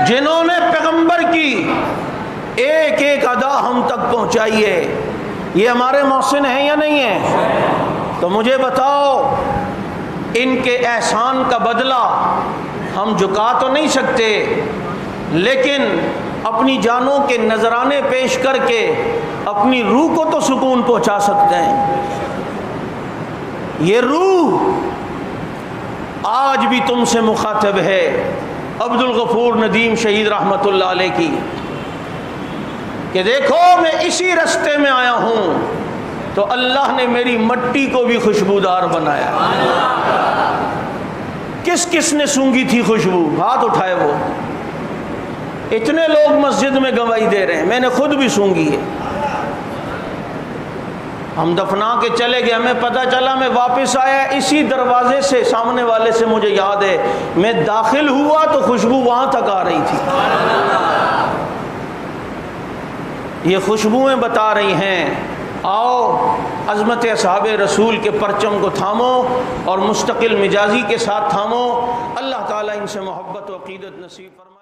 جنہوں نے پیغمبر کی ایک ایک ادا ہم تک پہنچائی ہے، یہ ہمارے محسن ہیں یا نہیں ہیں؟ تو مجھے بتاؤ، ان کے احسان کا بدلہ ہم چکا تو نہیں سکتے، لیکن اپنی جانوں کے نذرانے پیش کر کے اپنی روح کو تو سکون پہنچا سکتے ہیں۔ یہ روح آج بھی تم سے مخاطب ہے، عبد الغفور ندیم شہید رحمۃ اللہ علیہ کی، کہ دیکھو میں اسی رستے میں آیا ہوں تو اللہ نے میری مٹی کو بھی خوشبودار بنایا۔ کس کس نے سونگھی تھی خوشبو؟ ہاتھ اٹھائے وہ۔ اتنے لوگ مسجد میں گواہی دے رہے ہیں، میں نے خود بھی سونگھی ہے۔ ہم دفنا کے چلے گئے، ہمیں پتہ چلا، میں واپس آیا اسی دروازے سے، سامنے والے سے مجھے یاد ہے میں داخل ہوا تو خوشبو وہاں تک آ رہی تھی۔ یہ خوشبوئیں بتا رہی ہیں آؤ عظمت اصحاب رسول کے پرچم کو تھامو اور مستقل مزاجی کے ساتھ تھامو۔ اللہ تعالیٰ ان سے محبت و عقیدت نصیب فرمائے۔